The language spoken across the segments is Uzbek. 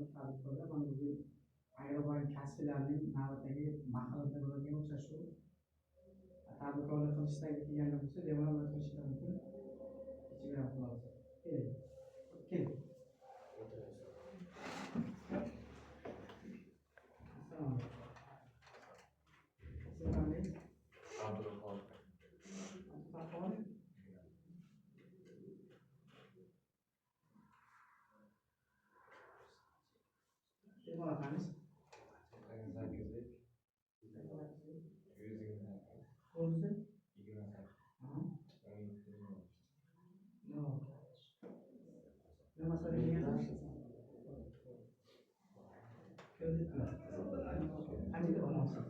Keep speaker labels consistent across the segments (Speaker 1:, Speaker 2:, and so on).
Speaker 1: Tabriklar. Mana bugun Agrobank kasblarning navbatdagi mahalalarga uchrashuv. Tabriklar qilishdan kelgan bo'lsa, bemalol qilishingiz mumkin. Ichiga olasiz. Keling. Keling. Assalomu alaykum. Siz qanday? Abdurahmon. Abdurahmon. Kim olasiz? O'zi? Nima so'ragansiz? Kreditmi? Qanchaga olmoqchisiz?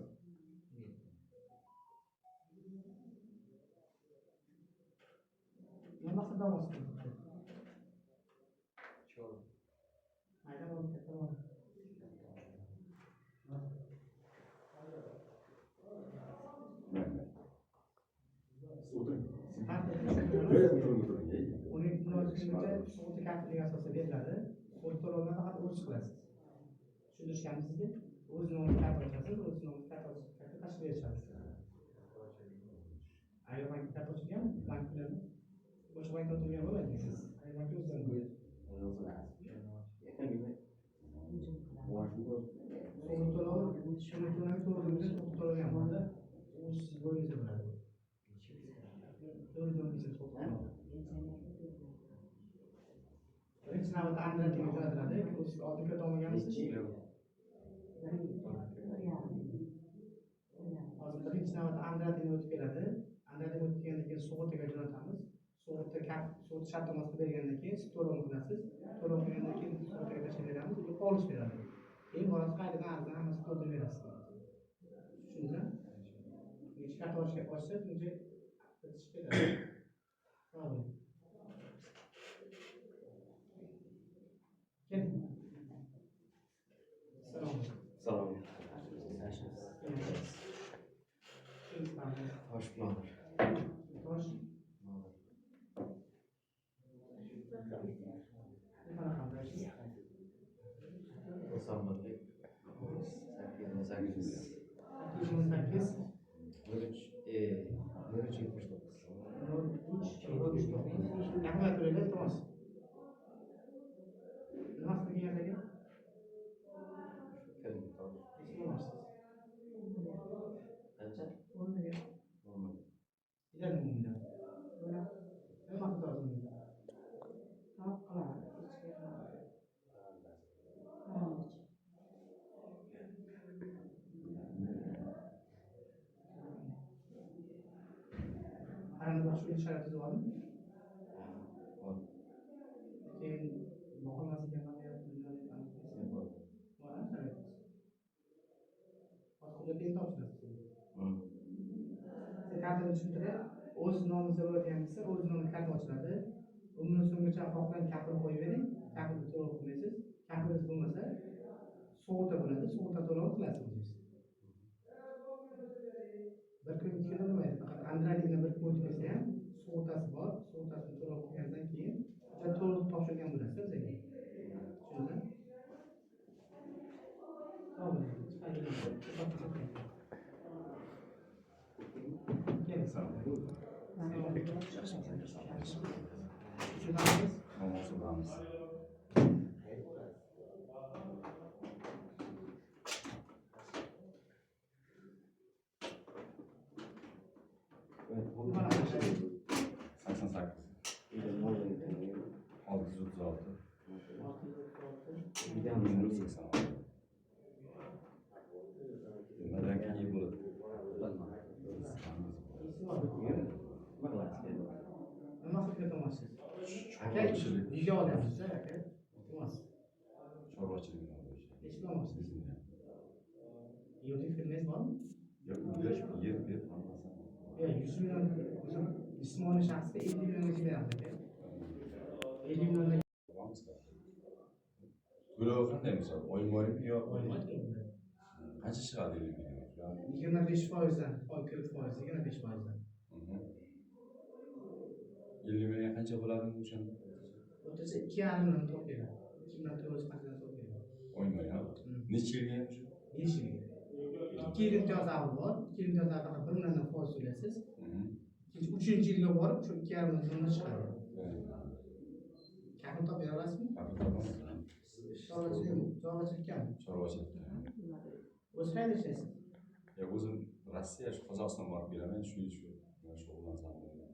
Speaker 1: Nima maqsadda olmoqchisiz? Mayda bo'lib katta bo'ldi. Uning munosabatiga sug'urta kartasiga asosida beriladi. Sug'urta to'lovini faqat o'zingiz qilasiz. Tushuntirishganmi sizga? O'z nomingizni karta ochasiz, o'z nomingizni karta tashkil etasiz. Agrobank karta ochilgan, bank bilan boshqa bankda ochilgan bo'ladi siz. Agrobank o'zidan qo'yadi. Sug'urta to'lovi shuni to'lovini sug'urta to'lagan bo'lsa, u siz bo'yingizda bo'ladi. Birinchi navbatda Andratga jo'natiladi. Siz oltin kirit olmaganmisiz? Hozir birinchi navbatda Andratga o'tib keladi. Andratga o'tib kelgandan keyin sug'urtaga jo'natamiz. Sug'urta shartnomasini bergandan keyin siz to'lovni qilasiz. To'lov qilgandan keyin sug'urtaga tashlab beramiz, u polish beradi. Keyin borasiz qaytadan arzini hammasini to'ldirib berasiz. Tushundingizmi? Necha karta ochsa, shuncha bitishib ketadi. To'g'ri. Keling. Salom.
Speaker 2: Salom.
Speaker 1: Tosh. Şöyle şartı var mı? Bakılması gereken var mı? Evet. Aslında bir tavsiye. Kartani tushuntirib, o'z nomingizni bo'layotganmisiz, o'z nomini karta ochiladi. Undan so'nggacha xohlagan kapini qo'yib bering, kapini to'lov qilmaysiz. Kapingiz bo'lmasa, sug'urta bo'ladi, sug'urta to'lov qilasiz o'zingiz. Bir kun ikki kun bo'lmaydi, faqat Andratni bir kun o'tib kelsa ham sug'urtasi bor, sug'urtasini to'lov qilgandan keyin to'lov topshirgan bo'lasiz bizga. Tushundingizmi? To'g'ri. Yüce olamazsa olmaz.
Speaker 2: Çorbaçılık
Speaker 1: Hiç olamazsınız. Yiyecek firmeniz var mı?
Speaker 2: Yok, yer
Speaker 1: Ya 100 milyon bizim Müslüman şahsı 50 milyon gibi yaptı. 50 milyon da
Speaker 2: Böyle qanday misol? Oyun yo'q.
Speaker 1: olmadı.
Speaker 2: Qancha chiqadi 50 million?
Speaker 1: 25%dan, oy kirit foizi 25%dan.
Speaker 2: 50 million qancha bo'ladi o'shanda?
Speaker 1: O'rtacha 2,5 million toplaydi. 2 million to'g'ri qanchadan toplaydi?
Speaker 2: Necha yilga ham shu?
Speaker 1: 5 yilga. 2 yil imtiyoz haqqi bor. 2 yil imtiyoz haqqida 1 million foiz to'laysiz. Ikkinchi 3-chi yilga borib shu 2,5 millionga chiqadi. Kafil topib bera olasizmi? Chorvachilik kam.
Speaker 2: Chorvachilik.
Speaker 1: O'zi qayerda ishlaysiz?
Speaker 2: O'zim Rossiya, shu Qozog'iston borib kelaman, shu shug'ullansam degan.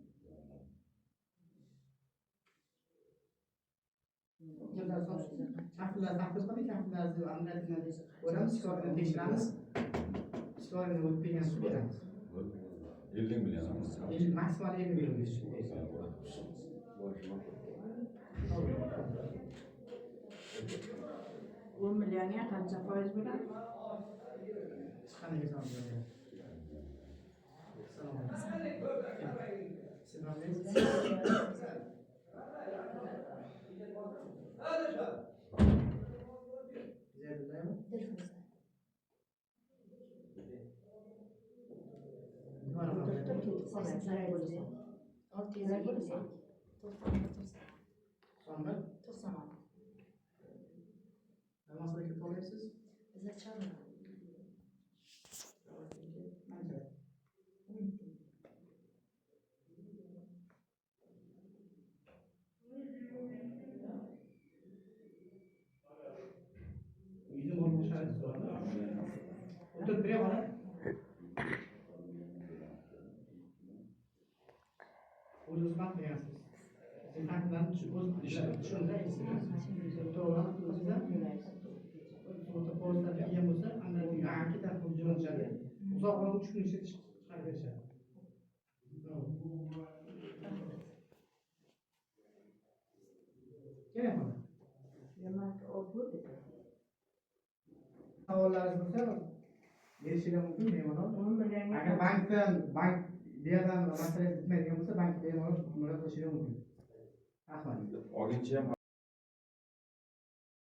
Speaker 1: Kafillar taqdir qiling, kafillarni anglatidan ko'ramiz, shikoyatini tekshiramiz. Shikoyatini o'tib kelgan sud beramiz.
Speaker 2: 50 million ham.
Speaker 1: Maksimal 50 million.
Speaker 3: 10 millionga qancha foiz bo'ladi?
Speaker 1: Chiqqaniga hisob beradi. Assalomu Namazdagi to'laysiz? Uyni bo'lib sharoit bormi? O'tirib bera bola. O'zingiz vaqt berasiz. Siz haqdan tushundaysiz. To'g'ri, o'zingizdan o'ta qo'ldan kelgan bo'lsa, andan akita jo'natishadi. Uzoqroq 3 kun ichida chiqarib berishadi. Keling mana.
Speaker 3: Demak, o bu dedi.
Speaker 1: Savollaringiz bo'lsa, berishinglar mumkin bemalol.
Speaker 3: 10 millionga
Speaker 1: Agar bank bu yerdan masalangiz bitmaydigan bo'lsa, bank bemalol murojaat qilishingiz mumkin. Rahmat.
Speaker 2: Olguncha ham